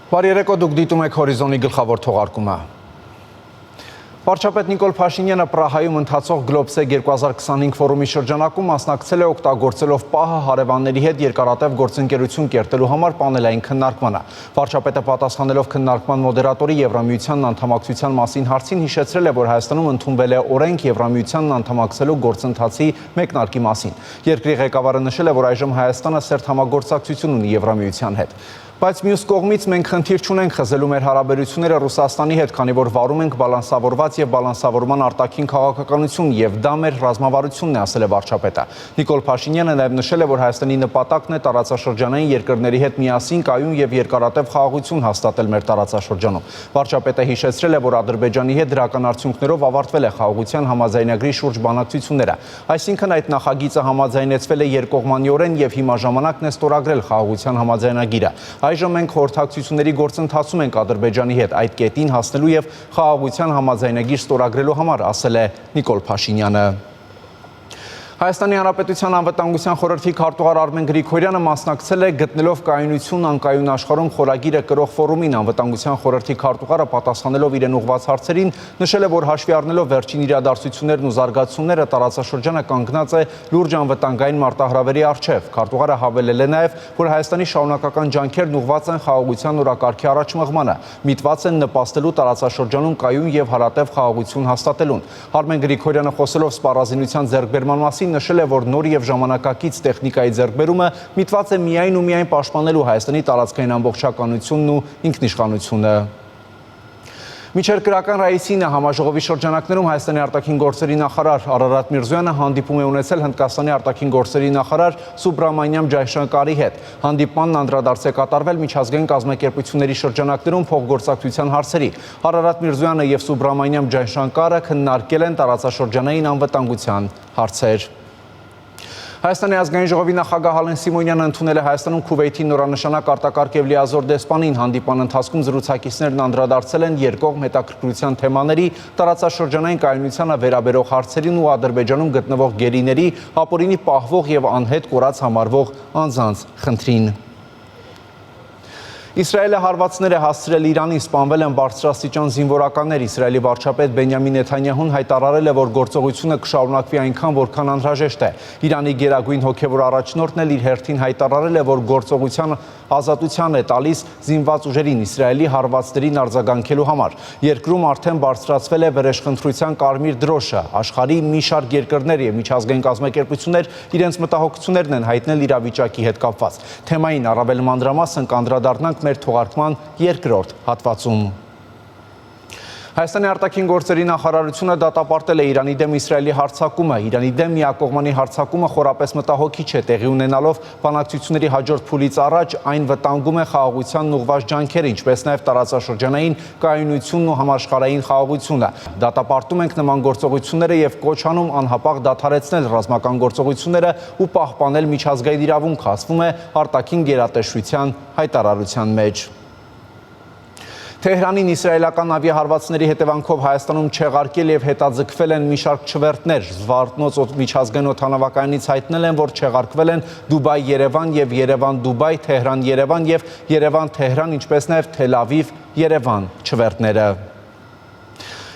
Բարի երեկո, դուք դիտում եք Հորիզոնի գլխավոր թողարկումը։ Վարչապետ Նիկոլ Փաշինյանը Պրահայում ընթացող Գլոբսեգ 2025 ֆորումի շրջանակում մասնակցել է օգտագործելով պահը հարևանների հետ երկարատև գործընկերություն կերտելու համար պանելային քննարկմանը։ Վարչապետը պատասխանելով քննարկման մոդերատորի Եվրամիությանն անդամակցության մասին հարցին հիշեցրել է, որ Հայաստանում ընդունվել է օրենք Եվրամիությանն անդամակցելու գործընթացի մեկնարկի մասին։ Երկրի ղեկավարը նշել է, որ այժմ Հայաստանը սերտ համագործակցություն ունի Եվրամիության հետ։ Բայց մյուս կողմից մենք խնդիր չունենք խզելու մեր հարաբերությունները Ռուսաստանի հետ, քանի որ վարում ենք բալանսավորված եւ բալանսավորման արտաքին քաղաքականություն եւ դա մեր ռազմավարությունն է, ասել է վարչապետը։ Նիկոլ Փաշինյանը նաեւ նշել է, որ Հայաստանի նպատակն է տարածաշրջանային երկրների հետ միասին կայուն եւ երկարատև խաղաղություն հաստատել մեր տարածաշրջանում։ Վարչապետը հիշեցրել է, որ Ադրբեջանի հետ դրական արդյունքներով ավարտվել է խաղաղության համաձայնագրի շուրջ բանակցությունները։ Այսինքն այդ նախագիծը համաձայնեցվել է երկկողմանիորեն եւ հիմա ժամանակն է ստորագրել խաղաղության համաձայնագիրը։ Այժմ մենք խորհրդակցությունների գործընթացում ենք Ադրբեջանի հետ այդ կետին հասնելու եւ խաղաղության համաձայնագիր ստորագրելու համար, ասել է Նիկոլ Փաշինյանը։ Հայաստանի Հանրապետության անվտանգության խորհրդի քարտուղար Արմեն Գրիգորյանը մասնակցել է գտնելով կայունություն անկայուն աշխարհում խորագիրը կրող ֆորումին։ Անվտանգության խորհրդի քարտուղարը պատասխանելով իրեն ուղղված հարցերին նշել է, որ հաշվի առնելով վերջին իրադարձություններն ու զարգացումները տարածաշրջանը կանգնած է լուրջ անվտանգային մարտահրավերի առջև։ Քարտուղարը հավելել է նաև, որ Հայաստանի շարունակական ջանքերն ուղղված են խաղաղության օրակարգի առաջմղմանը, միտված են նպաստելու տարածաշրջանում կայուն եւ հարատև խաղաղություն հաստատելուն։ Արմեն Գրիգորյանը խոսելով սպառազինության ձեռքբերման մասին նշել է, որ նոր եւ ժամանակակից տեխնիկայի ձեռքբերումը միտված է միայն ու միայն պաշտպանելու Հայաստանի տարածքային ամբողջականությունն ու ինքնիշխանությունը։ Միջերկրական ռայիսինը համաժողովի շրջանակներում Հայաստանի արտաքին գործերի նախարար Արարատ Միրզոյանը հանդիպում է ունեցել Հնդկաստանի արտաքին գործերի նախարար Սուբրամանյամ Ջայշանկարի հետ։ Հանդիպմանն անդրադարձ է կատարվել միջազգային կազմակերպությունների շրջանակներում փոխգործակցության հարցերի։ Արարատ Միրզոյանը եւ Սուբրամանյամ Ջայշանկարը քննարկել են տարածաշրջանային անվտանգության հարցեր։ Հայաստանի ազգային ժողովի նախագահ Ալեն Սիմոնյանը ընդունել է Հայաստանում Քուվեյթի նորանշանակ արտակարգ եւ լիազոր դեսպանին։ Հանդիպան ընթացքում զրուցակիցներն անդրադարձել են երկկողմ հետաքրքրության թեմաների, տարածաշրջանային կայունությանը վերաբերող հարցերին ու Ադրբեջանում գտնվող գերիների, ապօրինի պահվող եւ անհետ կորած համարվող անձանց խնդրին։ Իսրայելը հարվածներ է հասցրել Իրանին, սպանվել են բարձրաստիճան զինվորականներ։ Իսրայելի վարչապետ Բենյամին Նեթանյահուն հայտարարել է, որ գործողությունը կշարունակվի այնքան, որքան անհրաժեշտ է։ Իրանի գերագույն հոգևոր առաջնորդն էլ իր հերթին հայտարարել է, որ գործողության ազատության է տալիս զինված ուժերին Իսրայելի հարվածներին արձագանքելու համար։ Երկրում արդեն բարձրացվել է վրեժխնդրության կարմիր դրոշը։ Աշխարհի մի շարք երկրներ եւ միջազգային կազմակերպություններ իրենց մտահոգություններն են հայտնել իրավիճակի հետ կապված։ Թեմային առավել մանրամասն կանդրադառնանք մեր թողարկման երկրորդ հատվածում։ Հայաստանի արտաքին գործերի նախարարությունը դատապարտել է Իրանի դեմ Իսրայելի հարձակումը։ Իրանի դեմ միակողմանի հարձակումը խորապես մտահոգիչ է, տեղի ունենալով բանակցությունների հաջորդ փուլից առաջ այն վտանգում է խաղաղությանն ուղղված ջանքերը, ինչպես նաև տարածաշրջանային կայունությունն ու համաշխարհային խաղաղությունը։ Դատապարտում ենք նման գործողությունները եւ կոչ անում անհապաղ դադարեցնել ռազմական գործողությունները ու պահպանել միջազգային իրավունքը, ասվում է արտաքին գերատեսչության հայտարարության մեջ։ Թեհրանին իսրայելական ավիահարվածների հետևանքով Հայաստանում չեղարկել եւ հետաձգվել են մի շարք չվերթներ։ Զվարթնոց միջազգային օդանավակայանից հայտնել են, որ չեղարկվել են Դուբայ-Երևան եւ Երևան-Դուբայ, Թեհրան-Երևան եւ Երևան-Թեհրան, ինչպես նաեւ Թել-Ավիվ-Երևան չվերթները։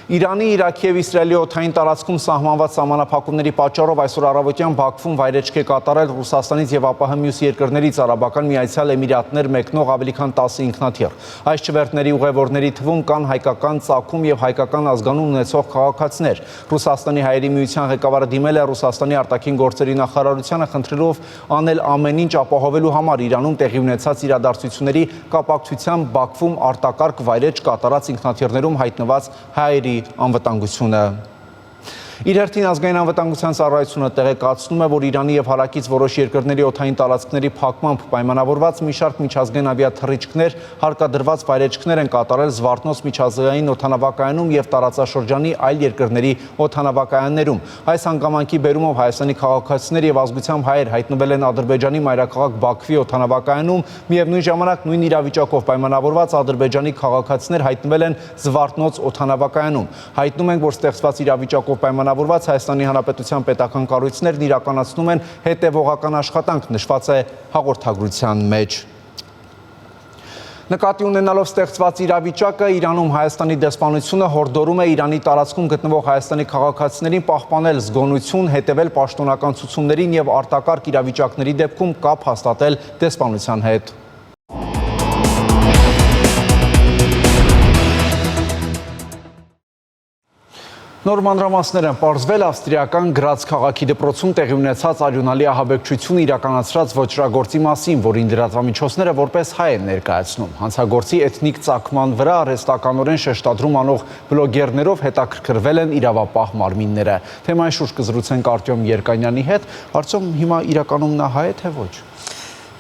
Իրանի, Իրաքի եւ Իսրայելի օդային տարածքում սահմանված սահմանափակումների պատճառով այսօր առավոտյան Բաքվում վայրեջք է կատարել Ռուսաստանից եւ ԱՊՀ մյուս երկրներից Արաբական Միացյալ Էմիրատներ մեկնող ավելի քան 10 ինքնաթիռ։ Այս չվերթների ուղևորների թվում կան հայկական ծագում եւ հայկական ազգանուն ունեցող քաղաքացիներ։ Ռուսաստանի հայերի միության ղեկավարը դիմել է Ռուսաստանի արտաքին գործերի նախարարությանը խնդրելով անել ամեն ինչ ապահովելու համար Իրանում տեղի ունեցած իրադարձությունների կապակցությամբ Բաքվում արտակարգ վայրեջք կատարած ինքնաթիռներում հայտնված հայերի անվտանգությունը։ Իր հերթին ազգային անվտանգության ծառայությունը տեղեկացնում է, որ Իրանի եւ հարակից որոշ երկրների օդային տարածքների փակմամբ պայմանավորված մի շարք միջազգային ավիաթռիչքներ հարկադրված վայրեջքներ են կատարել Զվարթնոց միջազգային օդանավակայանում եւ տարածաշրջանի այլ երկրների օդանավակայաններում։ Այս հանգամանքի բերումով Հայաստանի քաղաքացիներ եւ ազգությամբ հայեր հայտնվել են Ադրբեջանի մայրաքաղաք Բաքվի օդանավակայանում, միևնույն ժամանակ նույն իրավիճակով պայմանավորված ադրբեջանի քաղաքացիներ հայտնվել են Զվարթնոց օդանավակայանում։ Հայտնում ենք, որ ստեղծված իրավիճակով պայմանավորված Հայաստանի Հանրապետության պետական կառույցներն իրականացնում են հետևողական աշխատանք, նշված է հաղորդագրության մեջ։ Նկատի ունենալով ստեղծված իրավիճակը, Իրանում Հայաստանի դեսպանությունը հորդորում է Իրանի տարածքում գտնվող Հայաստանի քաղաքացիներին պահպանել զգոնություն, հետևել պաշտոնական ցուցումներին եւ արտակարգ իրավիճակների դեպքում կապ հաստատել դեսպանության հետ։ Նոր մանրամասներ են պարզվել ավստրիական Գրաց քաղաքի դպրոցում տեղի ունեցած արյունալի ահաբեկչությունը իրականացրած ոճրագործի մասին, որին լրատվամիջոցները որպես հայ են ներկայացնում։ Հանցագործի էթնիկ ծագման վրա արհեստականորեն շեշտադրում անող բլոգերներով հետաքրքրվել են իրավապահ մարմինները։ Թեմայի շուրջ կզրուցենք Արտյոմ Երկանյանի հետ։ Արտյոմ, հիմա իրականում նա հայ է, թե ոչ։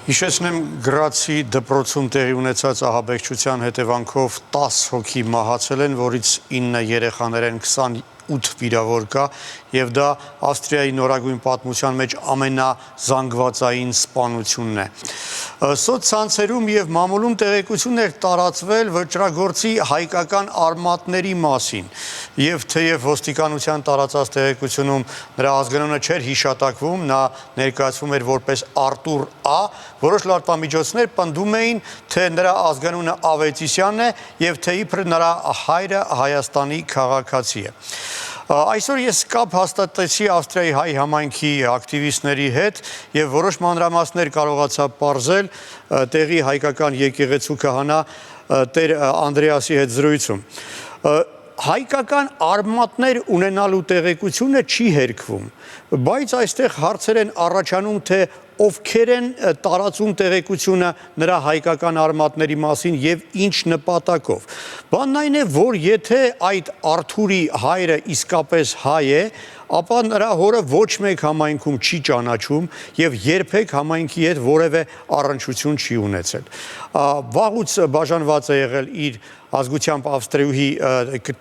Հիշեցնեմ, Գրացի դպրոցում տեղի ունեցած ահաբեկչության հետևանքով 10 հոգի մահացել են, որից 9 երեխաներ են, 28 վիրավոր կա, եւ դա Ավստրիայի նորագույն պատմության մեջ ամենազանգվածային սպանությունն է։ Սոցցանցերում եւ մամուլում տեղեկություններ տարածվել վճռագործի հայկական արմատների մասին, եւ թեև ոստիկանության տարածած տեղեկությունում նրա ազգանունը չէր հիշատակվում, նա ներկայացվում էր որպես Արտուր Ա, որոշ լրատվամիջոցներ պնդում էին, թե նրա ազգանունը Ավետիսյանն է եւ թե իբր նրա հայրը Հայաստանի քաղաքացի է։ Այսօր ես կապ հաստատեցի Ավստրիայի հայ համայնքի ակտիվիստների հետ եւ որոշ մանրամասներ կարողացա պարզել տեղի հայկական եկեղեցու քահանա Տեր Անդրեասի հետ զրույցում։ Հայկական արմատներ ունենալու տեղեկությունը չի հերքվում, բայց այստեղ հարցեր են առաջանում, թե ովքեր են տարածում տեղեկությունը նրա հայկական արմատների մասին եւ ինչ նպատակով։ Բանն այն է, որ եթե այդ Արթուրի հայրը իսկապես հայ է, ապա նրա հորը ոչ մեկ համայնքում չի ճանաչում եւ երբեք համայնքի հետ որևէ առնչություն չի ունեցել։ Վաղուց բաժանված է եղել իր ազգությամբ ավստրիուհի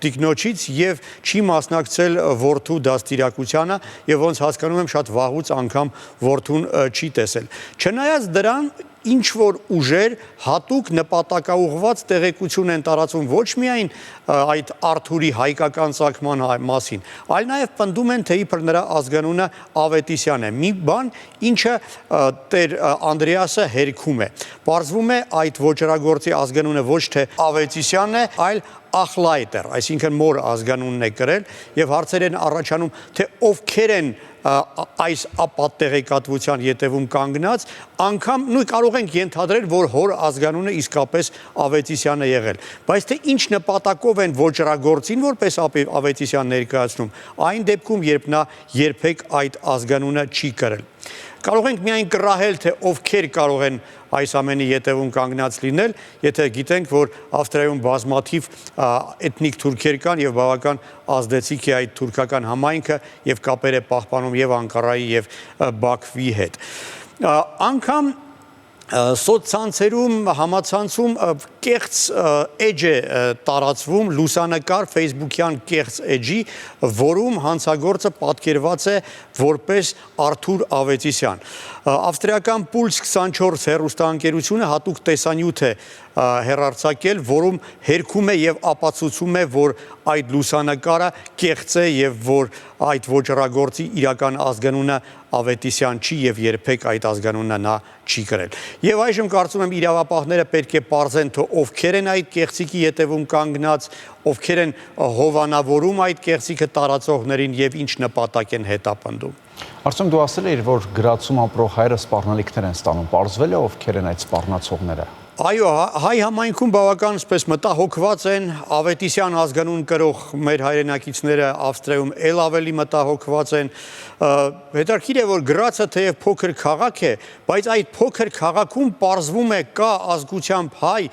տիկնոջից եւ չի մասնակցել որդու դաստիարակությանը եւ ոնց հասկանում եմ շատ վաղուց անգամ որդուն չի տեսել։ Չնայած դրան ինչ որ ուժեր հատուկ նպատակաուղված տեղեկություն են տարածում ոչ միայն այդ Արթուրի հայկական ծագման մասին, այլ նաև պնդում են, թե իբր նրա ազգանունը Ավետիսյան է։ Մի բան, ինչը Տեր Անդրեասը հերքում է։ Պարզվում է այդ ոճրագործի ազգանունը ոչ թե Ավետիսյանն է, այլ Ախլայտեր, այսինքն մոր ազգանունն է կրել եւ հարցեր են առաջանում, թե ովքեր են այս ապատտեղեկատվության ետևում կանգնած, անգամ նույն կարող ենք ենթադրել, որ հոր ազգանունը իսկապես Ավետիսյան է եղել, բայց թե ինչ նպատակով են ոճրագործին որպես Ավետիսյան ներկայացնում, այն դեպքում, երբ նա երբեք այդ ազգանունը չի կրել։ Կարող ենք միայն կռահել, թե ովքեր կարող են այս ամենի ետևում կանգնած լինել, եթե գիտենք, որ Ավստրիայում բազմաթիվ էթնիկ թուրքեր կան եւ բավական ազդեցիկ է այդ թուրքական համայնքը եւ կապեր է պահպանում եւ Անկարայի եւ Բաքվի հետ։ Անգամ սոցցանցերում համացանցում կեղծ էջ է տարածվում, լուսանկար ֆեյսբուքյան կեղծ էջի, որում հանցագործը պատկերված է որպես Արթուր Ավետիսյան։ Ավստրիական Pulse 24 հեռուստաընկերությունը հատուկ տեսանյութ է հեռարձակել, որում հերքում է եւ ապացուցում է, որ այդ լուսանկարը կեղծ է եւ որ այդ ոճրագործի իրական ազգանունը Ավետիսյան չի եւ երբեք այդ ազգանունը նա չի կրել։ Եվ այժմ կարծում եմ իրավապահները պետք է պարզեն, թե ովքեր են այդ կեղծիկի ետևում կանգնած, ովքեր են հովանավորում այդ կեղծիկը տարածողներին եւ ինչ նպատակ են հետապնդում։ Արտյոմ, դու ասել էիր, որ Գրացում ապրող հայերը սպառնալիքներ են ստանում, պարզվել է ովքեր են այդ սպառնացողները։ Այո, հայ համայնքում բավական սպես մտահոգված են, Ավետիսյան ազգանուն կրող մեր հայրենակիցները Ավստրիայում ել ավելի մտահոգված են։ Հետաքրքիր է, որ Գրացը թեև փոքր քաղաք է, բայց այդ փոքր քաղաքում պարզվում է կա ազգությամբ հայ,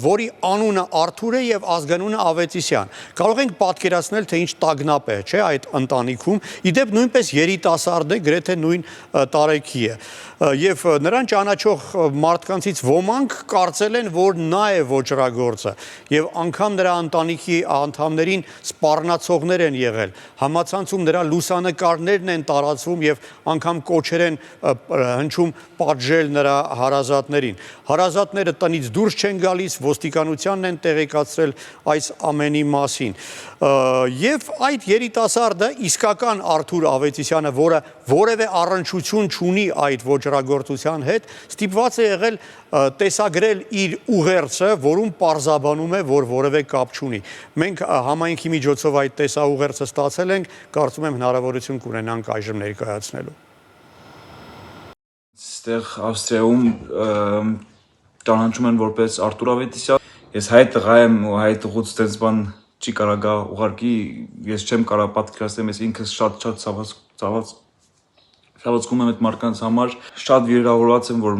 որի անունը Արթուր է եւ ազգանունը Ավետիսյան։ Կարող ենք պատկերացնել, թե ինչ տագնապ է, չէ, այդ ընտանիքում։ Իդեպ նույնպես երիտասարդ է, գրեթե նույն տարեկի է։ Եվ նրան ճանաչող մարդկանցից ոմանք կարծել են, որ նա է ոճրագործը եւ անգամ նրա ընտանիքի անդամներին սպառնացողներ են եղել։ Համացանցում նրա լուսանկարներն են տարածվում եւ անգամ կոչեր են հնչում պատժել նրա հարազատներին։ Հարազատները տնից դուրս չեն գալիս, ոստիկանությանն են տեղեկացրել այս ամենի մասին։ Եվ այդ երիտասարդը իսկական Արթուր Ավետիսյանը, որը որևէ առնչություն չունի այդ ոճրագործության հետ, ստիպված է եղել տեսագրել կատարել իր ուղերձը, որում պարզաբանում է, որ որևէ կապ չունի։ Մենք համայնքի միջոցով այդ տեսաուղերձը ստացել ենք, կարծում եմ հնարավորություն կունենանք այժմ ներկայացնելու։ Այստեղ Ավստրիայում ճանաչում են որպես Արտուր Ավետիսյան։ Ես հայ տղա եմ ու հայ տղուց տենց բան չի կարա գա, ուղղակի ես չեմ կարա պատկերացնել, ես ինքս շատ ցավացնում եմ այդ մարդկանց համար, շատ վիրավորված եմ, որ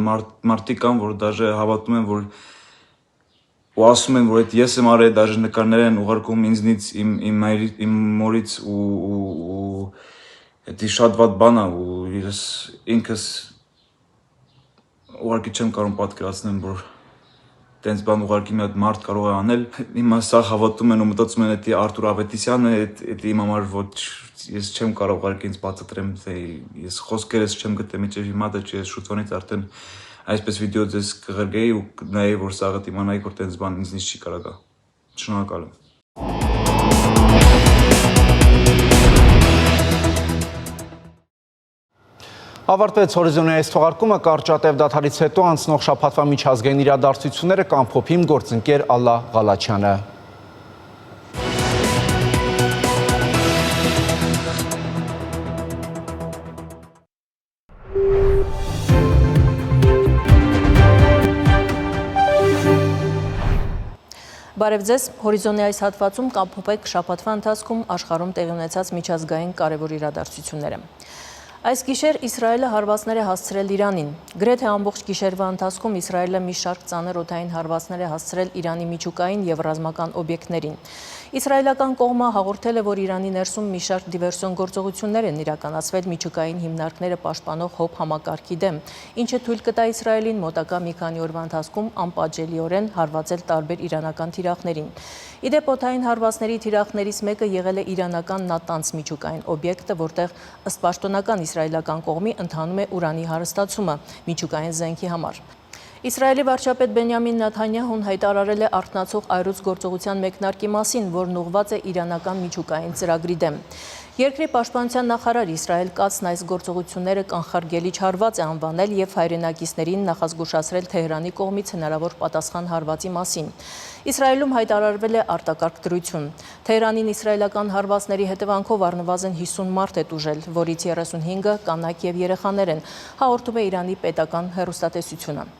մարդիկ կան, որ դաժե հավատում են, որ ու ասում են, որ այդ ես եմ արել, դաժե նկարներ են ուղարկում ինձնից, իմ մորից ու դա շատ վատ բան է ու ես ինքս ուղղակի չեմ կարող պատկերացնել, որ տենց բան ուղղակի մի հատ մարդ կարող է անել։ Հիմա սա հավատում են ու մտածում են դա Արտուր Ավետիսյանն է, դա իմ համար ոչ ես չեմ կարող ուղղակի ինձ բացատրեմ, թե ես խոսքերս չեմ գտել մինչև հիմա, դա չի ես շուտվանից արդեն այսպես վիդեո ձեզ կղրգեի ու նայեի, որ սաղը իմանայի, որ տենց բան ինձնից չի կարող գա։ Շնորհակալ եմ։ Ավարտվեց հորիզոնի այս թողարկումը, կարճատև դադարից հետո անցնող շաբաթվա միջազգային իրադարձությունները կամփոփի իմ գործընկեր Ալլա Ղալաչյանը։ Բարև ձեզ, հորիզոնի այս հատվածում կամփոփենք շաբաթվա ընթացքում աշխարհում տեղի ունեցած միջազգային կարևոր իրադարձությունները։ Այս գիշեր Իսրայելը հարվածներ է հասցրել Իրանին։ Գրեթե ամբողջ գիշերվա ընթացքում Իսրայելը մի շարք ծանր օդային հարվածներ է հասցրել Իրանի միջուկային եւ ռազմական օբյեկտներին։ Իսրայելական կողմը հաղորդել է, որ Իրանի ներսում մի շարք դիվերսիոն գործողություններ են իրականացվել միջուկային հիմնարկները պաշտպանող ՀՕՊ համակարգի դեմ, ինչը թույլ կտա Իսրայելին մոտակա մի քանի օրվա ընթացքում անպատժելիորեն հարվածել տարբեր իրանական թիրախներին։ Իդեպ օդային հարվածների թիրախներից մեկը եղել է իրանական Նատանց միջուկային օբյեկտը, որտեղ ըստ պաշտոնական իսրայելական կողմի ընթանում է ուրանի հարստացումը միջուկային զենքի համար։ Իսրայելի վարչապետ Բենյամին Նեթանյահուն հայտարարել է արթնացող այրուց գործողության մեկնարկի մասին, որն ուղղված է իրանական միջուկային ծրագրի դեմ։ Երկրի պաշտպանության նախարար Իսրայել Կացն այս գործողությունները կանխարգելիչ հարված է անվանել եւ հայրենակիցներին նախազգուշացրել Թեհրանի կողմից հնարավոր պատասխան հարվածի մասին։ Իսրայելում հայտարարվել է արտակարգ դրություն։ Թեհրանին իսրայելական հարվածների հետևանքով առնվազն 50 մարդ է տուժել, որից 35-ը կանայք եւ երեխաներ են, հաղորդում է Իրանի պետական հեռուստատեսությունը։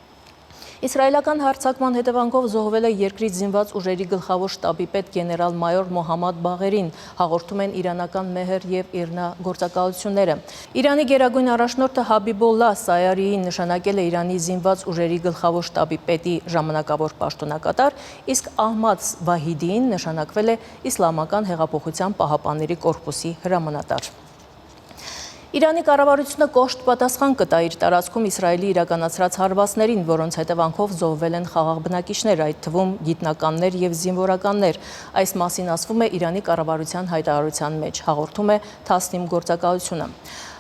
Իսրայելական հարձակման հետևանքով զոհվել է երկրի զինված ուժերի գլխավոր շտաբի պետ գեներալ-մայոր Մոհամմադ Բաղերին, հաղորդում են իրանական Մեհր եւ Իրնա գործակալությունները։ Իրանի գերագույն առաջնորդը Հաբիբոլլահ Սայարիին նշանակել է Իրանի զինված ուժերի գլխավոր շտաբի պետի ժամանակավոր պաշտոնակատար, իսկ Ահմադ Վահիդիին նշանակվել է Իսլամական հեղափոխության պահապանների կորպուսի հրամանատար։ Իրանի կառավարությունը կոշտ պատասխան կտա իր տարածքում Իսրայելի իրականացրած հարվածներին, որոնց հետևանքով զոհվել են խաղաղ բնակիչներ, այդ թվում գիտնականներ եւ զինվորականներ։ Այս մասին ասվում է Իրանի կառավարության հայտարարության մեջ, հաղորդում է Թասնիմ գործակալությունը։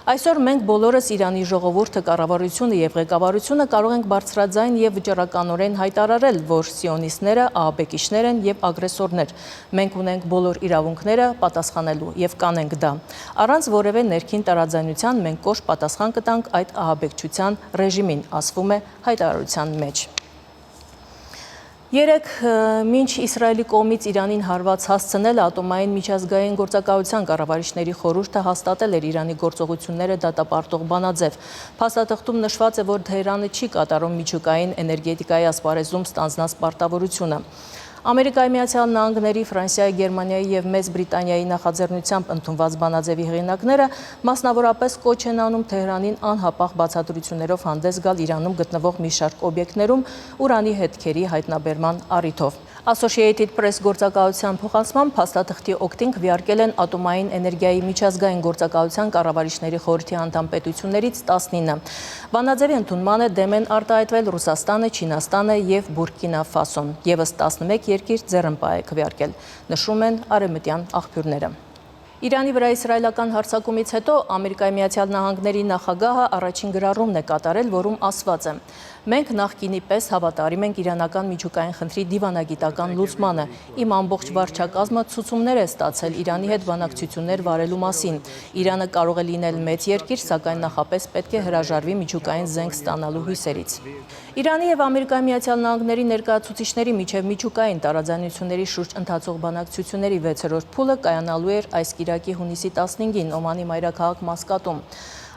Այսօր մենք բոլորս Իրանի ժողովուրդը, կառավարությունը եւ ղեկավարությունը կարող ենք բարձրաձայն եւ վճռականորեն հայտարարել, որ սիոնիստները ահաբեկիչներ են եւ ագրեսորներ։ Մենք ունենք բոլոր իրավունքները պատասխանելու եւ կանենք դա։ Առանց որևէ ներքին տարաձայնության մենք կոշտ պատասխան կտանք այդ ահաբեկչության ռեժիմին, ասվում է հայտարարության մեջ։ Երեկ մինչ Իսրայելի կողմից Իրանին հարված հասցնել ատոմային միջազգային գործակալության կառավարիչների խորհուրդը հաստատել էր Իրանի գործողությունները դատապարտող բանաձև։ Փաստաթղթում նշված է, որ Թեհրանը չի կատարում միջուկային էներգետիկայի ասպարեզում ստանձնած պարտավորությունը։ Ամերիկայի Միացյալ Նահանգների, Ֆրանսիայի, Գերմանիայի եւ Մեծ Բրիտանիայի նախաձեռնությամբ ընդունված բանաձևի հեղինակները մասնավորապես կոչ են անում Թեհրանին անհապաղ բացատրություններով հանդես գալ Իրանում գտնվող մի շարք օբյեկտներում ուրանի հետքերի հայտնաբերման առիթով։ Associated Press գործակալության փոխանցմամբ փաստաթղթի օգտին քվեարկել են ատոմային էներգիայի միջազգային գործակալության կառավարիչների խորհրդի անդամ պետություններից 19։ Բանաձևի ընդունմանը դեմ են արտահայտվել Ռուսաստանը, Չինաստանը եւ Բուրկինա Ֆասոն։ Եվս 11 երկիր ձեռնպահ է քվեարկել, նշում են արևմտյան աղբյուրները։ Իրանի վրա իսրայելական հարձակումից հետո Ամերիկայի Միացյալ Նահանգների նախագահը առաջին գրառումն է կատարել, որում ասված է. Մենք նախկինի պես հավատարիմ ենք իրանական միջուկային խնդրի դիվանագիտական լուծմանը։ Իմ ամբողջ վարչակազմը ցուցումներ է ստացել Իրանի հետ բանակցություններ վարելու մասին։ Իրանը կարող է լինել մեծ երկիր, սակայն նախապես պետք է հրաժարվի միջուկային զենք ստանալու հույսերից։ Իրանի եւ Ամերիկայի Միացյալ Նահանգների ներկայացուցիչների միջև միջուկային տարաձայնությունների շուրջ ընթացող բանակցությունների 6-րդ փուլը կայանալու էր այս կիրակի հունիսի 15-ին Օմանի մայրաքաղաք Մասկատում։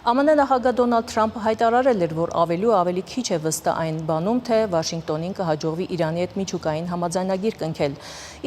ԱՄՆ նախագահ Դոնալդ Թրամփը հայտարարել էր, որ ավելի ու ավելի քիչ է վստահ այն բանում, թե Վաշինգտոնին կհաջողվի Իրանի հետ միջուկային համաձայնագիր կնքել։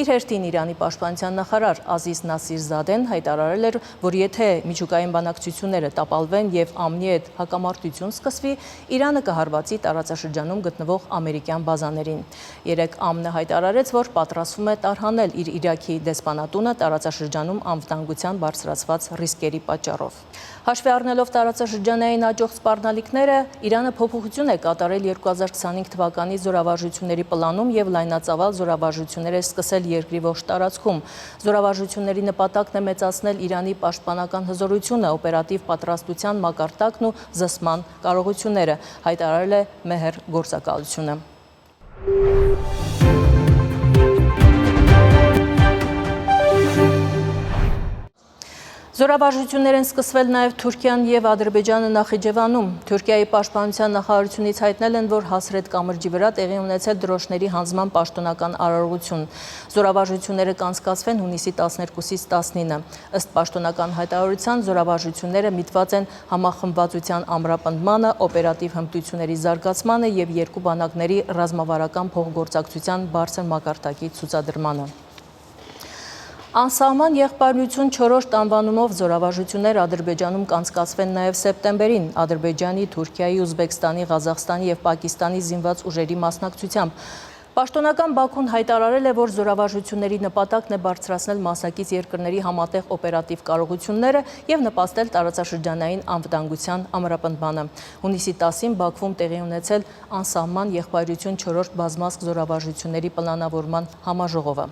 Իր հերթին Իրանի պաշտպանության նախարար Ազիզ Նասիրզադեն հայտարարել էր, որ եթե միջուկային բանակցությունները տապալվեն եւ ԱՄՆ-ի հետ հակամարտություն սկսվի, Իրանը կհարվածի տարածաշրջանում գտնվող ամերիկյան բազաներին։ Երեկ ԱՄՆ հայտարարեց, որ պատրաստվում է տարհանել իր Իրաքի դեսպանատունը տարածաշրջանում անվտանգության բարձրացված ռիսկերի պատճառով։ Հաշվի առնելով տարածաշրջանային աջող սպառնալիքները, Իրանը փոփոխություն է կատարել 2025 թվականի զորավարժությունների պլանում եւ լայնածավալ զորավարժություններ է սկսել երկրի ողջ տարածքում։ Զորավարժությունների նպատակն է մեծացնել Իրանի պաշտպանական հզորությունը, օպերատիվ պատրաստության մակարդակն ու զսպման կարողությունները, հայտարարել է Մեհեր գործակալությունը։ Զորավարժություններ են սկսվել նաև Թուրքիան եւ Ադրբեջանը Նախիջևանում։ Թուրքիայի պաշտպանության նախարարությունից հայտնել են, որ Հասրեդ կամրջի վրա տեղի ունեցել դրոշների հանձնման պաշտոնական արարողություն։ Զորավարժությունները կանցկացվեն հունիսի 12-ից 19-ը։ Ըստ պաշտոնական հայտարարության զորավարժությունները միտված են համախմբվածության ամրապնդմանը, օպերատիվ հմտությունների զարգացմանը եւ երկու բանակների ռազմավարական փոխգործակցության բարձր մակարդակի ցուցադրմանը։ Անսահման եղբայրություն 4-րդ անվանումով զորավարժություններ Ադրբեջանում կանցկացվեն նաև սեպտեմբերին Ադրբեջանի, Թուրքիայի, Ուզբեկստանի, Ղազախստանի եւ Պակիստանի զինված ուժերի մասնակցությամբ։ Պաշտոնական Բաքուն հայտարարել է, որ զորավարժությունների նպատակն է բարձրացնել մասնակից երկրների համատեղ օպերատիվ կարողությունները եւ նպաստել տարածաշրջանային անվտանգության ամրապնդմանը։ Հունիսի 10-ին Բաքվում տեղի ունեցել անսահման եղբայրություն 4-րդ բազմազգ զորավարժությունների պլանավորման համաժողովը։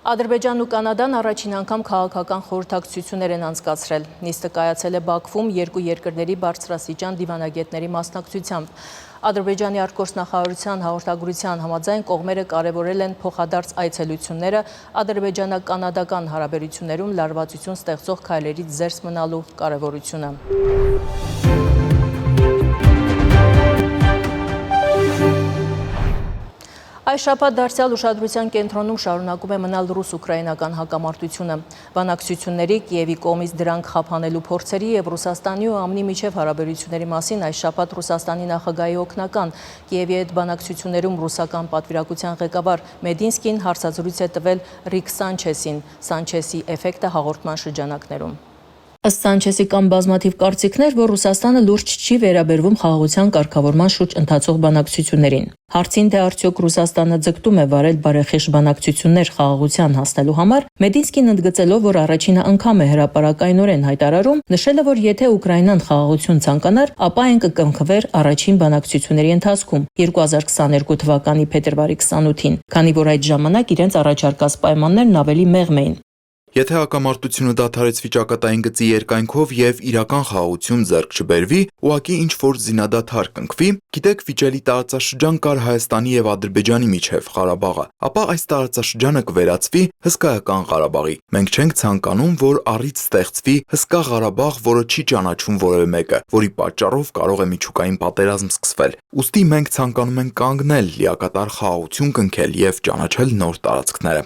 Ադրբեջանն ու Կանադան առաջին անգամ քաղաքական խորհրդակցություններ են անցկացրել։ Նիստը կայացել է Բաքվում երկու երկրների բարձրաստիճան դիվանագետների մասնակցությամբ։ Ադրբեջանի արտգործնախարարության հաղորդագրության համաձայն կողմերը կարևորել են փոխադարձ այցելությունները ադրբեջանա-կանադական հարաբերություններում լարվածություն ստեղծող քայլերից զերծ մնալու կարևորությունը։ Այս շաբաթ դարձյալ ուշադրության կենտրոնում շարունակում է մնալ ռուս-ուկրաինական հակամարտությունը։ Բանակցությունների, Կիևի կողմից դրանք խափանելու փորձերի եւ Ռուսաստանի ու ԱՄՆ-ի միջև հարաբերությունների մասին այս շաբաթ Ռուսաստանի նախագահի օգնական Կիևի հետ բանակցություններում ռուսական պատվիրակության ղեկավար Մեդինսկին հարցազրույց է տվել Ռիկ Սանչեսին, Սանչեսի էֆեկտը հաղորդման շրջանակներում։ Ըստ Սանչեսի կան բազմաթիվ կարծիքներ, որ Ռուսաստանը լուրջ չի վերաբերվում խաղաղության կարգավորման շուրջ ընթացող բանակցություններին։ Հարցին, թե արդյոք Ռուսաստանը ձգտում է վարել բարեխիղճ բանակցություններ խաղաղության հասնելու համար, Մեդինսկին ընդգծելով, որ առաջին անգամ է հրապարակայնորեն հայտարարում, նշել է, որ եթե Ուկրաինան խաղաղություն ցանկանար, ապա այն կկնքվեր առաջին բանակցությունների ընթացքում 2022 թվականի փետրվարի 28-ին, քանի որ այդ ժամանակ իրենց առաջարկած պայմաններն ավելի մեղմ էին։ Եթե հակամարտությունը դադարեցվի ճակատային գծի երկայնքով եւ իրական խաղաղություն ձեռք չբերվի, ուղղակի ինչ-որ զինադադար կնքվի, գիտեք, վիճելի տարածաշրջան կար Հայաստանի եւ Ադրբեջանի միջև Ղարաբաղը, ապա այս տարածաշրջանը կվերածվի հսկայական Ղարաբաղի։ Մենք չենք ցանկանում, որ առիթ ստեղծվի հսկա Ղարաբաղ, որը չի ճանաչում որևէ մեկը, որի պատճառով կարող է միջուկային պատերազմ սկսվել։ Ուստի մենք ցանկանում ենք կանգնել, լիակատար խաղաղություն կնքել եւ ճանաչել նոր տարածքները։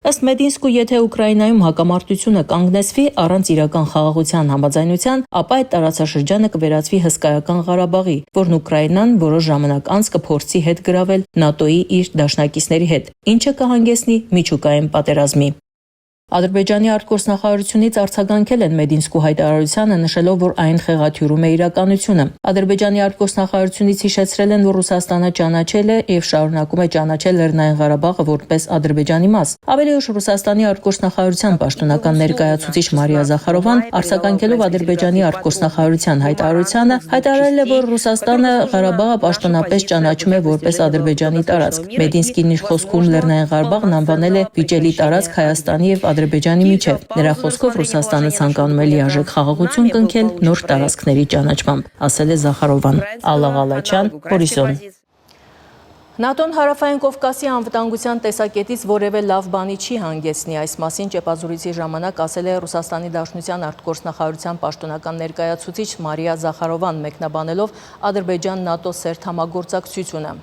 Ըստ Մեդինսկու, եթե Ուկրաինայում հակամարտությունը կանգնեցվի առանց իրական խաղաղության համաձայնության, ապա այդ տարածաշրջանը կվերածվի հսկայական Ղարաբաղի, որն Ուկրաինան որոշ ժամանակ անց կփորձի հետ գրավել ՆԱՏՕ-ի իր դաշնակիցների հետ, ինչը կհանգեցնի միջուկային պատերազմի։ Ադրբեջանի արտգործնախարարությունից արձագանքել են Մեդինսկու հայտարարությանը, նշելով, որ այն խեղաթյուրում է իրականությունը։ Ադրբեջանի արտգործնախարարությունից հիշեցրել են, որ Ռուսաստանը ճանաչել է եւ շարունակում է ճանաչել Լեռնային Ղարաբաղը որպես Ադրբեջանի մաս։ Ավելի ուշ Ռուսաստանի արտգործնախարարության պաշտոնական ներկայացուցիչ Մարիա Զախարովան, արձագանքելով Ադրբեջանի արտգործնախարարության հայտարարությանը, հայտարարել է, որ Ռուսաստանը Ղարաբաղը պաշտոնապես ճանաչում է որպես Ադրբեջանի տարածք։ Մեդինսկին իր խոսքում Լեռնային Ղարաբաղն անվանել է վիճելի տարածք Հայաստանի եւ Ադրբեջանի միջև։ Նրա խոսքով Ռուսաստանը ցանկանում է լիարժեք խաղաղություն կնքել նոր տարածքների ճանաչմամբ, ասել է Զախարովան։ Ալլա Ղալաչյան, Հորիզոն։ ՆԱՏՕ-ն Հարավային Կովկասի անվտանգության տեսակետից որևէ լավ բանի չի հանգեցնի։ Այս մասին ճեպազրույցի ժամանակ ասել է Ռուսաստանի Դաշնության արտգործնախարարության պաշտոնական ներկայացուցիչ Մարիա Զախարովան, մեկնաբանելով Ադրբեջան-ՆԱՏՕ սերտ համագործակցությունը։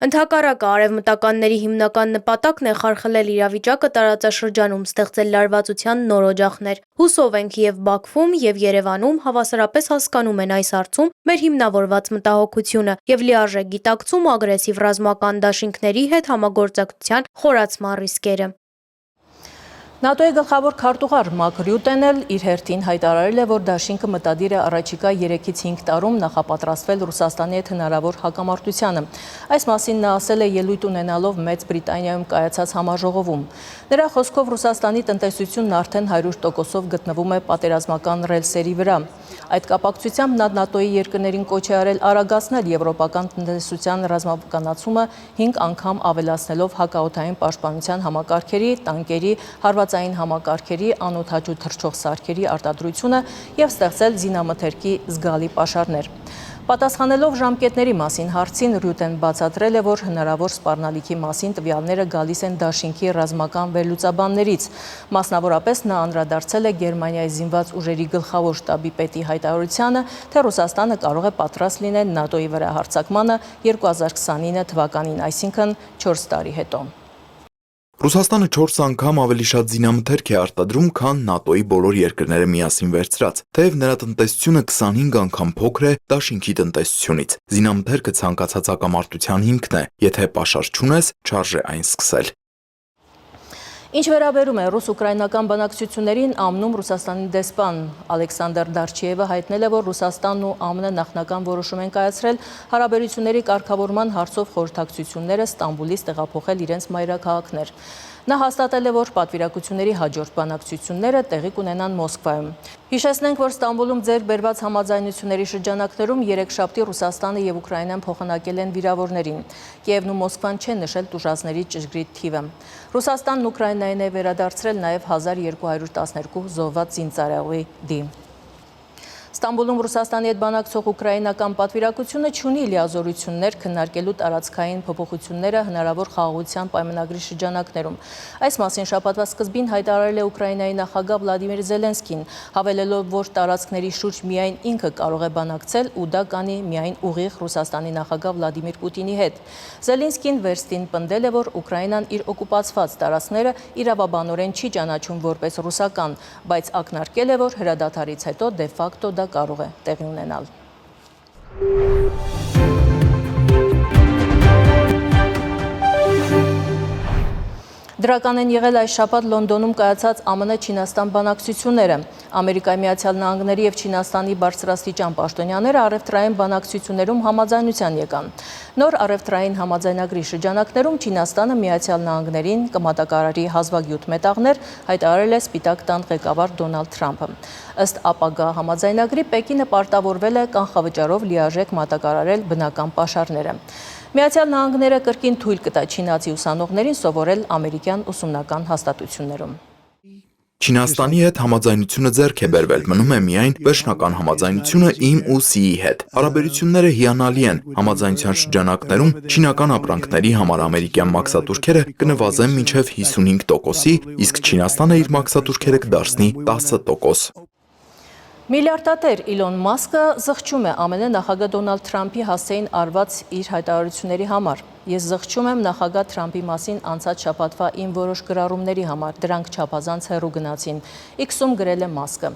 Ընդհակառակը արևմտականների հիմնական նպատակն է խարխլել իրավիճակը տարածաշրջանում, ստեղծել լարվածության նոր օջախներ։ Հուսով ենք եւ Բաքվում եւ Երևանում հավասարապես հասկանում են այս հարցում մեր հիմնավորված մտահոգությունը եւ լիարժեք գիտակցում ագրեսիվ ռազմական դաշինքների հետ համագործակցության խորացման ռիսկերը։ ՆԱՏՕ-ի գլխավոր քարտուղար Մարկ Ռյուտեն էլ իր հերթին հայտարարել է, որ դաշինքը մտադիր է առաջիկա 3-ից 5 տարում նախապատրաստվել Ռուսաստանի հետ հնարավոր հակամարտությանը։ Այս մասին նա ասել է ելույթ ունենալով Մեծ Բրիտանիայում կայացած համաժողովում։ Նրա խոսքով Ռուսաստանի տնտեսությունն արդեն 100%-ով գտնվում է պատերազմական ռելսերի վրա։ Այդ կապակցությամբ նա ՆԱՏՕ-ի երկրներին կոչ է արել արագացնել եվրոպական տնտեսության ռազմականացումը 5 անգամ ավելացնելով հակաօդային պաշտպանության համակարգերի, տանկերի, հարվածային համակարգերի, անօդաչու թռչող սարքերի արտադրությունը եւ ստեղծել զինամթերքի զգալի պաշարներ։ Պատասխանելով ժամկետների մասին հարցին Ռյուտեն բացատրել է, որ հնարավոր սպառնալիքի մասին տվյալները գալիս են դաշինքի ռազմական վերլուծաբաններից։ Մասնավորապես նա անդրադարձել է Գերմանիայի զինված ուժերի գլխավոր շտաբի պետի հայտարարությանը, թե Ռուսաստանը կարող է պատրաստ լինել ՆԱՏՕ-ի վրա հարձակմանը 2029 թվականին, այսինքն 4 տարի հետո։ Ռուսաստանը 4 անգամ ավելի շատ զինամթերք է արտադրում, քան ՆԱՏՕ-ի բոլոր երկրները միասին վերցրած, թեև նրա տնտեսությունը 25 անգամ փոքր է դաշինքի տնտեսությունից։ Զինամթերքը ցանկացած հակամարտության հիմքն է, եթե պաշար չունես, չարժե այն սկսել։ Ինչ վերաբերում է ռուս-ուկրաինական բանակցություններին, ԱՄՆ-ում Ռուսաստանի դեսպան Ալեքսանդր Դարչիևը հայտնել է, որ Ռուսաստանն ու ԱՄՆ-ը նախնական որոշում են կայացրել հարաբերությունների կարգավորման հարցով խորհրդակցությունները Ստամբուլից տեղափոխել իրենց մայրաքաղաքներ։ Նա հաստատել է, որ պատվիրակությունների հաջորդ բանակցությունները տեղի կունենան Մոսկվայում։ Հիշեցնենք, որ Ստամբուլում ձեռք բերված համաձայնությունների շրջանակներում երեքշաբթի Ռուսաստանը եւ Ուկրաինան փոխանակել են վիրավորներին։ Կիևն ու Մոսկվան չեն նշել տուժածների ճշգրիտ թիվը։ Ռուսաստանն Ուկրաինային է վերադարձրել նաեւ 1212 զոհված զինծառայողի դիմ։ Ստամբուլում Ռուսաստանի հետ բանակցող ուկրաինական պատվիրակությունը չունի լիազորություններ քննարկելու տարածքային փոփոխությունները հնարավոր խաղաղության պայմանագրի շրջանակներում։ Այս մասին շաբաթվա սկզբին հայտարարել է Ուկրաինայի նախագահ Վլադիմիր Զելենսկին, հավելելով, որ տարածքների շուրջ միայն ինքը կարող է բանակցել ու դա կանի միայն ուղիղ Ռուսաստանի նախագահ Վլադիմիր Պուտինի հետ։ Զելենսկին վերստին պնդել է, որ Ուկրաինան իր օկուպացված տարածքները իրավաբանորեն չի ճանաչում որպես ռուսական, բայց ակնարկել է, որ հրադադարից հետո դե ֆակտո դա կարող է տեղի ունենալ։ Դրական են եղել այս շաբաթ Լոնդոնում կայացած ԱՄՆ-Չինաստան բանակցությունները։ Ամերիկայի Միացյալ Նահանգների եւ Չինաստանի բարձրաստիճան պաշտոնյաները առևտրային բանակցություններում համաձայնության եկան։ Նոր առևտրային համաձայնագրի շրջանակներում Չինաստանը Միացյալ Նահանգներին կմատակարարի հազվագյուտ մետաղներ, հայտարարել է Սպիտակ տան ղեկավար Դոնալդ Թրամփը։ Ըստ ապագա համաձայնագրի Պեկինը պարտավորվել է կանխավճարով լիարժեք մատակարարել բնական պաշարները։ Միացյալ Նահանգները կրկին թույլ կտա չինացի ուսանողներին սովորել ամերիկյան ուսումնական հաստատություններում։ Չինաստանի հետ համաձայնությունը ձեռք է բերվել, մնում է միայն վերջնական համաձայնությունը իմ ու Սիի հետ։ Հարաբերությունները հիանալի են։ Համաձայնության շրջանակներում չինական ապրանքների համար ամերիկյան մաքսատուրքերը կնվազեն մինչև 55%-ի, իսկ Չինաստանը իր մաքսատուրքերը կդարձնի 10%։ Միլիարդատեր Իլոն Մասկը զղջում է ԱՄՆ նախագահ Դոնալդ Թրամփի հասցեին արված իր հայտարարությունների համար։ Ես զղջում եմ նախագահ Թրամփի մասին անցած շաբաթվա իմ որոշ գրառումների համար, դրանք չափազանց հեռու գնացին, X-ում գրել է Մասկը։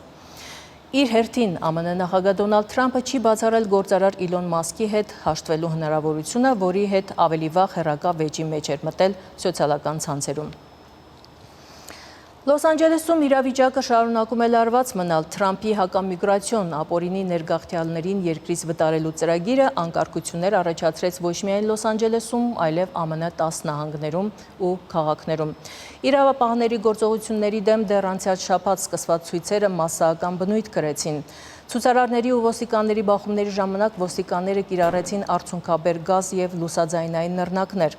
Իր հերթին ԱՄՆ նախագահ Դոնալդ Թրամփը չի բացառել գործարար Իլոն Մասկի հետ հաշտվելու հնարավորությունը, որի հետ ավելի վաղ հեռակա վեճի մեջ էր մտել սոցիալական ցանցերում։ Լոս Անջելեսում իրավիճակը շարունակում է լարված մնալ։ Թրամփի հակամիգրացիոն ապօրինի ներգաղթյալներին երկրից վտարելու ծրագիրը անկարգություններ առաջացրեց ոչ միայն Լոս Անջելեսում, այլև ԱՄՆ 10 նահանգներում ու քաղաքներում։ Իրավապահների գործողությունների դեմ դեռ անցյալ շաբաթ սկսված ցույցերը մասսայական բնույթ կրեցին։ Ցուցարարների ու ոստիկանների բախումների ժամանակ ոստիկանները կիրառեցին արցունքաբեր գազ եւ լուսաձայնային նռնակներ։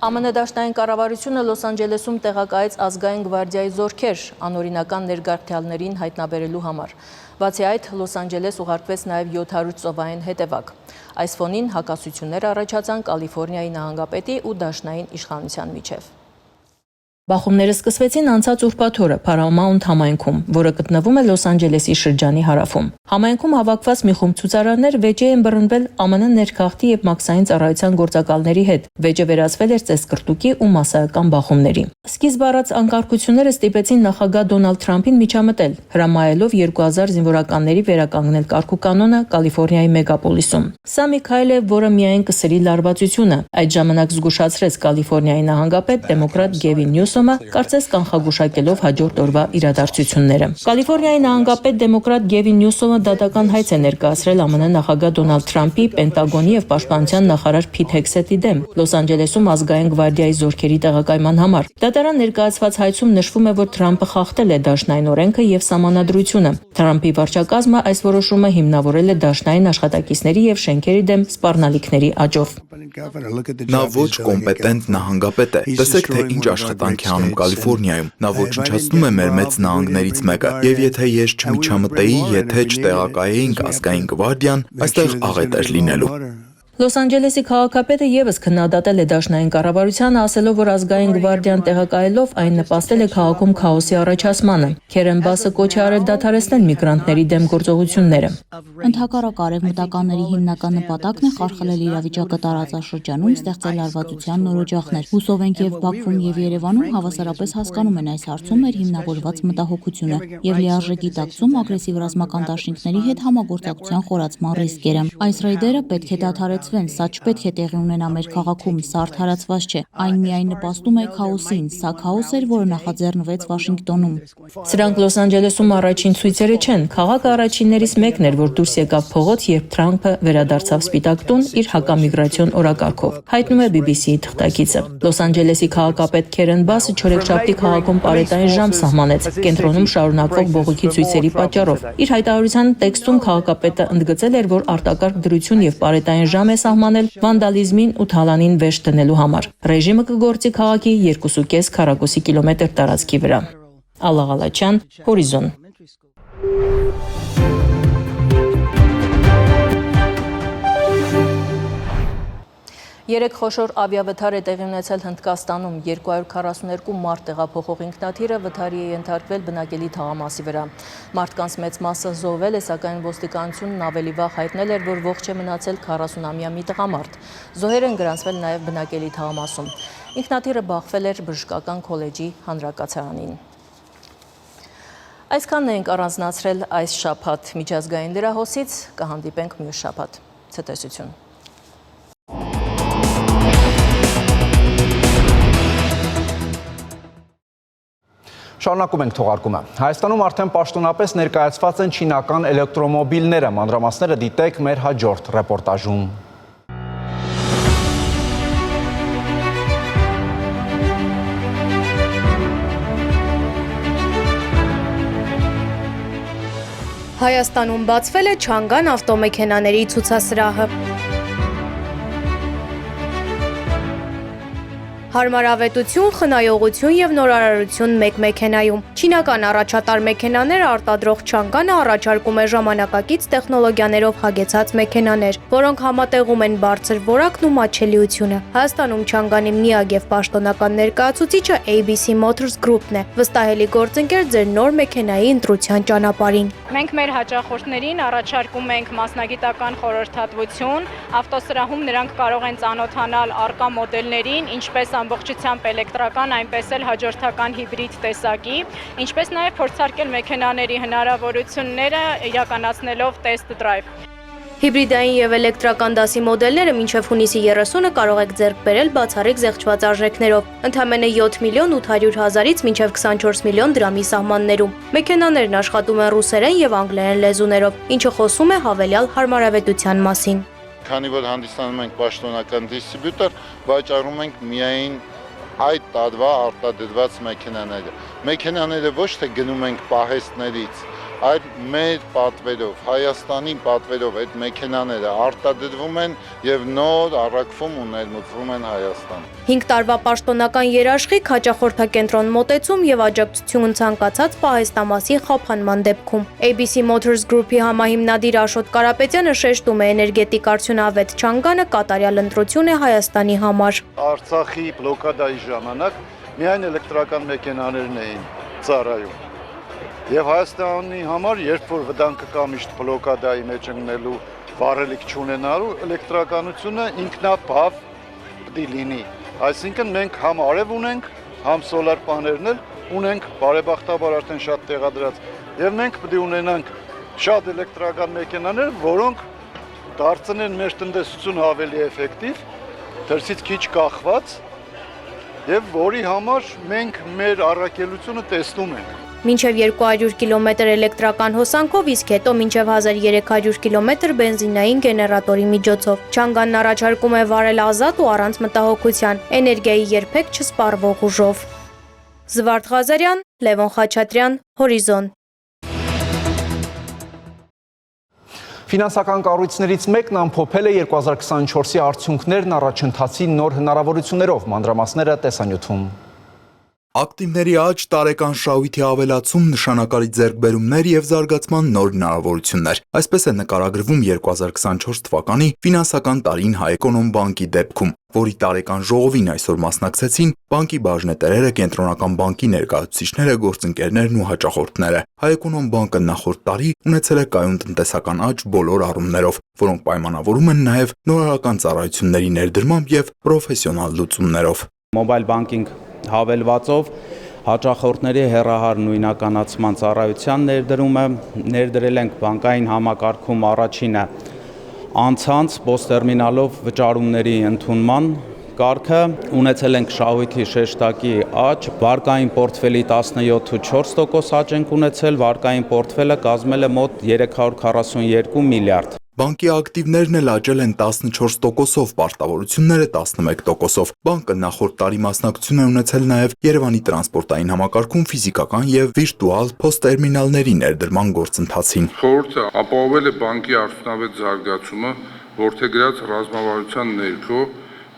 ԱՄՆ դաշնային կառավարությունը Լոս Անջելեսում տեղակայեց ազգային գվարդիայի զորքեր անօրինական ներգաղթյալներին հայտնաբերելու համար։ Բացի այդ, Լոս Անջելես ուղարկվեց նաև 700 ծովային հետևակ։ Այս ֆոնին հակասություններ առաջացան Կալիֆոռնիայի նահանգապետի ու դաշնային իշխանության միջև։ Բախումները սկսվեցին անցած ուրբաթ օրը Paramount համայնքում, որը գտնվում է Լոս Անջելեսի շրջանի հարավում։ Համայնքում հավաքված մի խումբ ցուցարարներ վեճի են բռնվել ԱՄՆ ներքաղթի եւ մաքսային ծառայության գործակալների հետ։ Վեճը վերածվել էր ծեսկրտուկի ու մասսայական բախումների։ Սկիզբ առած անկարգությունները ստիպեցին նախագահ Դոնալդ Թրամփին միջամտել, հրամայելով 2000 զինվորականների վերականգնել կարգուկանոնը Կալիֆոռնիայի մեգապոլիսում։ Սա մի քայլ է, որը միայն կսրի լարվածությունը։ Այդ ժամանակ զգուշացրեց Կալիֆոռնիայի նահանգապետ դեմոկրատ Գևին Նյուսոմը, կարծես կանխագուշակելով հաջորդ օրվա իրադարձությունները։ Կալիֆոռնիայի նահանգապետ դեմոկրատ Գևին Նյուսոմը դատական հայց է ներկայացրել ԱՄՆ նախագահ Դոնալդ Թրամփի, Պենտագոնի եւ Պաշտպանության նախարար Փիթ Հեքսեթի դեմ Լոս Անջելեսում ազգային գվարդիայի զորքերի տեղակայման համար։ Դատարան ներկայացված հայցում նշվում է, որ Թրամփը խախտել է դաշնային օրենքը եւ սահմանադրությունը։ Թրամփի վարչակազմը այս որոշումը հիմնավորել է դաշնային աշխատակիցների եւ շենքերի դեմ սպառնալիքների աճով։ Նա ոչ կոմպետենտ նահանգապետ է։ Տեսեք, թե ինչ աշխատանք է անում Կալիֆոռնիայում։ Նա ոչնչացնում է մեր մեծ նահանգներից մեկը։ Եվ եթե ես չմիջամտեի, եթե չտեղակայեինք ազգային գվարդիան, այստեղ աղետ էր լինելու։ Լոս Անջելեսի քաղաքապետը եւս քննադատել է դաշնային կառավարությանը, ասելով, որ ազգային գվարդիան տեղակայելով այն նպաստել է քաղաքում քաոսի առաջացմանը։ Քերեն Բասը կոչ է արել դադարեցնել միգրանտների դեմ գործողությունները։ Ընդհակառակ արևմտականների հիմնական նպատակն է խարխլել իրավիճակը տարածաշրջանում, ստեղծել լարվածության նոր օջախներ։ Հուսով ենք եւ Բաքվում եւ Երևանում հավասարապես հասկանում են այս հարցում մեր հիմնավորված մտահոգությունը եւ լիարժեք գիտակցում ագրեսիվ ռազմական դաշինքների հետ համագործակցության խորացման ռիսկերը։ Այս ռեյդերը պետք է դադարեցվեն, սա չպետք է տեղի ունենա մեր քաղաքում, սա արդարացված չէ։ Այն միայն նպաստում է քաոսին, սա քաոս էր, որը նախաձեռնվեց Վաշինգտոնում։ Սրանք Լոս Անջելեսում առաջին ցույցերը չեն։ Քաղաքը առաջիններից մեկն էր, որ դուրս եկավ փողոց, երբ Թրամփը վերադարձավ Սպիտակ տուն իր հակամիգրացիոն օրակարգով։ Հայտնում է BBC-ի թղթակիցը։ Լոս Անջելեսի քաղաքապետ Քերեն Բասը չորեքշաբթի քաղաքում պարետային ժամ սահմանեց կենտրոնում շարունակվող բողոքի ցույցերի պատճառով։ Իր հայտարարության տեքստում քաղաքապետը ընդգծել էր, որ արտակարգ դրություն եւ պարետային ժամ է սահմանել վանդալիզմին ու թալանին վերջ դնելու համար։ Ռեժիմը կգործի քաղաքի 2.5 քառակուսի կիլոմետր տարածքի վրա։ Ալլա Ղալաչյան, Հորիզոն։ Երեք խոշոր ավիավթար է տեղի ունեցել Հնդկաստանում, 242 մարդ տեղափոխող ինքնաթիռը վթարի է ենթարկվել բնակելի թաղամասի վրա։ Մարդկանց մեծ մասը զոհվել է, սակայն ոստիկանությունն ավելի վաղ հայտնել էր, որ ողջ է մնացել 40-ամյա մի տղամարդ։ Զոհեր են գրանցվել նաև բնակելի թաղամասում։ Ինքնաթիռը բախվել էր բժշկական քոլեջի հանրակացարանին։ Այսքանն ենք առանձնացրել այս շաբաթ միջազգային լրահոսից, կհանդիպենք մյուս շաբաթ։ Ցտեսություն։ Շարունակում ենք թողարկումը։ Հայաստանում արդեն պաշտոնապես ներկայացված են չինական էլեկտրոմոբիլները։ Մանրամասները դիտեք մեր հաջորդ ռեպորտաժում։ Հայաստանում բացվել է Չանգան ավտոմեքենաների ցուցասրահը։ Հարմարավետություն, խնայողություն եւ նորարարություն մեկ մեքենայում։ Չինական առաջատար մեքենաները արտադրող Չանգանը առաջարկում է ժամանակակից տեխնոլոգիաներով հագեցած մեքենաներ, որոնք համատեղում են բարձր որակն ու մատչելիությունը։ Հայաստանում Չանգանի միակ եւ պաշտոնական ներկայացուցիչը ABC Motors Group-ն է։ Վստահելի գործընկեր ձեր նոր մեքենայի ընտրության ճանապարհին։ Մենք մեր հաճախորդներին առաջարկում ենք մասնագիտական խորհրդատվություն, ավտոսրահում նրանք կարող են ծանոթանալ առկա մոդելներին, ինչպես ամբողջությամբ էլեկտրական, այնպես էլ հաջորդական հիբրիդ տեսակի, ինչպես նաև փորձարկել մեքենաների հնարավորությունները իրականացնելով test drive։ Հիբրիդային եւ էլեկտրական դասի մոդելները մինչև հունիսի 30-ը կարող եք ձեռք բերել բացառիկ զեղչված արժեքներով, ընդամենը 7 միլիոն 800 հազարից մինչև 24 միլիոն դրամի սահմաններում։ Մեքենաներն աշխատում են ռուսերեն եւ անգլերեն լեզուներով, ինչը խոսում է հավելյալ հարմարավետության մասին։ Քանի որ հանդիսանում ենք պաշտոնական դիստրիբյուտոր, վաճառում ենք միայն այդ տարվա արտադրված մեքենաները։ Մեքենաները ոչ թե գնում ենք պահեստներից, այլ մեր պատվերով, Հայաստանի պատվերով այդ մեքենաները արտադրվում են եւ նոր առաքվում ու ներմուծվում են Հայաստան։ 5 տարվա պաշտոնական երաշխիք, հաճախորդակենտրոն մոտեցում եւ աջակցություն ցանկացած պահեստամասի խափանման դեպքում։ ABC Motors Group-ի համահիմնադիր Աշոտ Կարապետյանը շեշտում է էներգետիկ արդյունավետ Չանգանը կատարյալ ընտրություն է Հայաստանի համար։ Արցախի բլոկադայի ժամանակ միայն էլեկտրական մեքենաներն էին ծառայում։ Եվ Հայաստանի համար, երբ որ վտանգը կա միշտ բլոկադայի մեջ ընկնելու, վառելիք չունենալու, էլեկտրականությունը ինքնաբավ պիտի լինի։ Այսինքն մենք համ արև ունենք, համ սոլար պաներն էլ ունենք, բարեբախտաբար արդեն շատ տեղադրած, եւ մենք պիտի ունենանք շատ էլեկտրական մեքենաներ, որոնք դարձնեն մեր տնտեսությունը ավելի էֆեկտիվ, դրսից քիչ կախված, եւ որի համար մենք մեր առաքելությունը տեսնում ենք։ Մինչև 200 կիլոմետր էլեկտրական հոսանքով, իսկ հետո մինչև 1300 կիլոմետր բենզինային գեներատորի միջոցով։ Չանգանն առաջարկում է վարել ազատ ու առանց մտահոգության, էներգիայի երբեք չսպառվող ուժով։ Զվարթ Ղազարյան, Լևոն Խաչատրյան, Հորիզոն։ Ֆինանսական կառույցներից մեկն ամփոփել է 2024-ի արդյունքներն առաջընթացի նոր հնարավորություններով, մանրամասները տեսանյութում։ Ակտիվների աճ, տարեկան շահույթի ավելացում, նշանակալի ձեռքբերումներ եւ զարգացման նոր հնարավորություններ։ Այսպես է նկարագրվում 2024 թվականի ֆինանսական տարին Հայէկոնոմբանկի դեպքում, որի տարեկան ժողովին այսօր մասնակցեցին բանկի բաժնետերերը, կենտրոնական բանկի ներկայացուցիչները, գործընկերներն ու հաճախորդները։ Հայէկոնոմբանկը նախորդ տարի ունեցել է կայուն տնտեսական աճ բոլոր առումներով, որոնք պայմանավորում են նաեւ նորարարական ծառայությունների ներդրմամբ եւ պրոֆեսիոնալ լուծումներով։ Մոբայլ բանկինգ հավելվածով հաճախորդների հեռահար նույնականացման ծառայության ներդրումը ներդրել ենք բանկային համակարգում առաջինը անցանց POS վճարումների ընդունման կարգը, ունեցել ենք շահույթի շեշտակի աճ, վարկային պորտֆելի 17.4% աճ ենք ունեցել, վարկային պորտֆելը կազմել է մոտ 342 միլիարդ։ Բանկի ակտիվներն էլ աճել են 14%-ով, պարտավորությունները 11%-ով։ Բանկը նախորդ տարի մասնակցություն է ունեցել նաև Երևանի տրանսպորտային համակարգում ֆիզիկական եւ վիրտուալ փոստերմինալների ներդրման գործընթացին։ Խորհուրդը ապահովել է բանկի արդյունավետ զարգացումը, որդեգրած ռազմավարության ներքո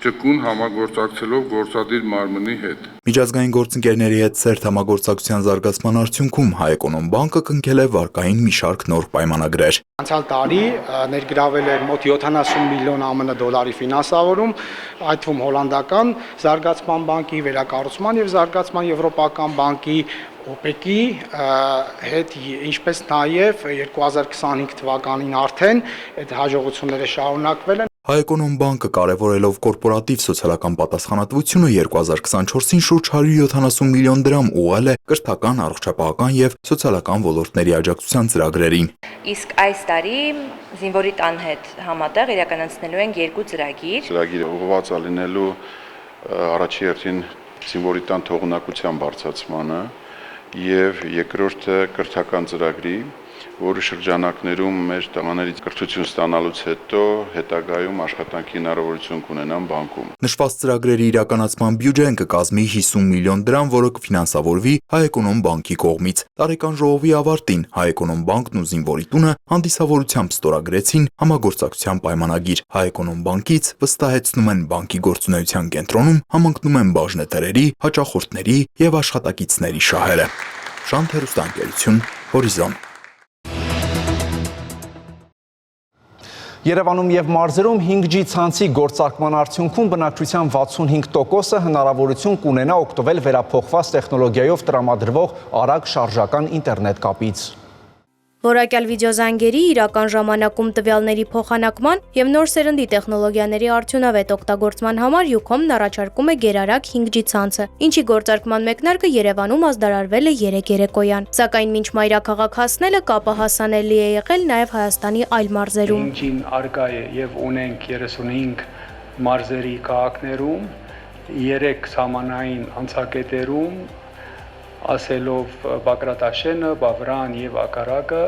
ճկուն համագործակցելով գործադիր մարմնի հետ։ Միջազգային գործընկերների հետ սերտ համագործակցության զարգացման արդյունքում Հայէկոնոմբանկը կնքել է վարկային մի շարք նոր պայմանագրեր։ Անցյալ տարի ներգրավել էր մոտ 70 միլիոն ԱՄՆ դոլարի ֆինանսավորում, այդ թվում հոլանդական զարգացման բանկի, վերակառուցման եւ զարգացման եվրոպական բանկի, OPEC-ի հետ, ինչպես նաև 2025 թվականին արդեն այդ հաջողությունները շարունակվել են։ Հայէկոնոմբանկը կարևորելով կորպորատիվ սոցիալական պատասխանատվությունը 2024-ին շուրջ 170 միլիոն դրամ ուղղել է կրթական, առողջապահական եւ սոցիալական ոլորտների աջակցության ծրագրերին։ Իսկ այս տարի զինվորի տան հետ համատեղ իրականացնելու ենք 2 ծրագիր։ Ծրագիրը ուղղված է լինելու առաջի հերթին զինվորի տան թողունակության բարձրացմանը եւ երկրորդը կրթական ծրագրի, որը շրջանակներում մեր տղաներից կրթություն ստանալուց հետո հետագայում աշխատանքի հնարավորություն կունենան բանկում։ Նշված ծրագրերի իրականացման բյուջեն կկազմի 50 միլիոն դրամ, որը կֆինանսավորվի Հայէկոնոմբանկի կողմից։ Տարեկան ժողովի ավարտին Հայէկոնոմբանկն ու զինվորի տունը հանդիսավորությամբ ստորագրեցին համագործակցության պայմանագիր։ Հայէկոնոմբանկից վստահեցնում են բանկի գործունեության կենտրոնում համընկնում են բաժնետերերի, հաճախորդների եւ աշխատակիցների շահերը։ Շանթ հեռուստաընկերություն, Հորիզոն։ Երևանում եւ մարզերում 5G ցանցի գործարկման արդյունքում բնակչության 65%-ը հնարավորություն կունենա օգտվել վերափոխված տեխնոլոգիայով տրամադրվող արագ շարժական ինտերնետ կապից։ Որակյալ վիդեոզանգերի իրական ժամանակում տվյալների փոխանակման եւ նոր սերնդի տեխնոլոգիաների արդյունավետ օգտագործման համար Ucom-ն առաջարկում է գերարագ 5G ցանցը, ինչի գործարկման մեկնարկը Երևանում ազդարարվել է 3 երեկոյան։ Սակայն մինչ մայրաքաղաք հասնելը կապը հասանելի է եղել նաեւ Հայաստանի այլ մարզերում։ 5G-ն արկա է եւ ունենք 35 մարզերի քաղաքներում, 3 սահմանային անցակետերում, ասելով Բագրատաշենը, Բավրան եւ Ակարակը,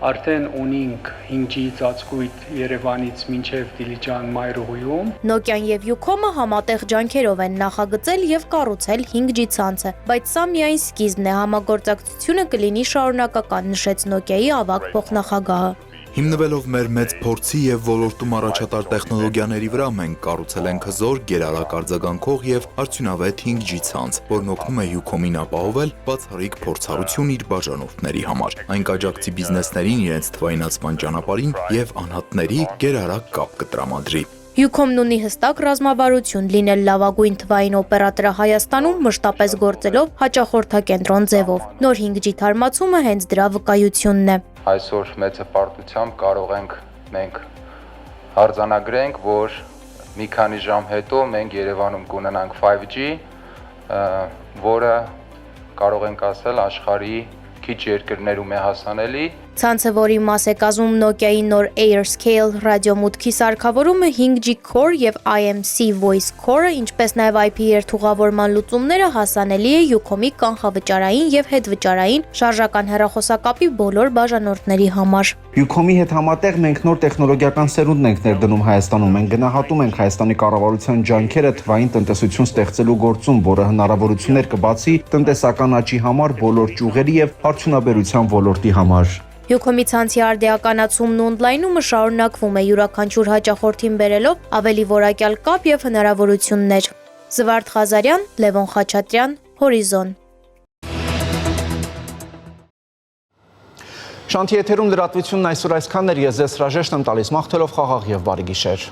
արդեն ունենք 5G ծածկույթ Երևանից մինչև Դիլիջան Մայրուղիում։ Nokia-ն եւ Ucom-ը համատեղ ջանքերով են նախագծել եւ կառուցել 5G ցանցը, բայց սա միայն սկիզբն է, համագործակցությունը կլինի շարունակական, նշեց Nokia-ի ավագ փոխնախագահը։ Հիմնվելով մեր մեծ փորձի եւ ոլորտում առաջատար տեխնոլոգիաների վրա մենք կառուցել ենք հզոր, գերարագ արձագանքող եւ արդյունավետ 5G ցանց, որն օգնում է Ucom-ին ապահովել բացառիկ փորձառություն իր բաժանորդների համար։ Այն կաջակցի բիզնեսներին իրենց թվայնացման ճանապարհին եւ անհատների գերարագ կապ կտրամադրի։ Ucom-ն ունի հստակ ռազմավարություն լինել լավագույն թվային օպերատորը Հայաստանում մշտապես գործելով հաճախորդակենտրոն ձևով։ Նոր 5G թարմացումը հենց դրա վկայությունն է։ Այսօր մեծ հպարտությամբ կարող ենք մենք արձանագրենք, որ մի քանի ժամ հետո մենք Երևանում կունենանք 5G, որը կարող ենք ասել աշխարհի քիչ երկրներում է հասանելի։ Ցանցը, որի մաս է կազմում Nokia-ի նոր AirScale ռադիոմուտքի սարքավորումը 5G Core եւ IMC Voice Core-ը, ինչպես նաեւ IP երթուղավորման լուծումները հասանելի է Ucom-ի կանխավճարային եւ հետվճարային շարժական հեռախոսակապի բոլոր բաժանորդների համար։ Ucom-ի հետ համատեղ մենք նոր տեխնոլոգիական սերունդն ենք ներդնում Հայաստանում։ Մենք գնահատում ենք Հայաստանի կառավարության ջանքերը թվային տնտեսություն ստեղծելու գործում, որը հնարավորություններ կբացի տնտեսական աճի համար, բոլոր ճյուղերի եւ արդյունաբերության ոլորտի համար։ Ucom-ի ցանցի արդիականացումն ու օնլայնումը շարունակվում է յուրաքանչյուր հաճախորդին բերելով ավելի որակյալ կապ եւ հնարավորություններ։ Զվարթ Ղազարյան, Լևոն Խաչատրյան, Հորիզոն։ Շանթի եթերում լրատվությունն այսօր այսքանն էր, ես ձեզ հրաժեշտ եմ տալիս մաղթելով խաղաղ եւ բարի գիշեր։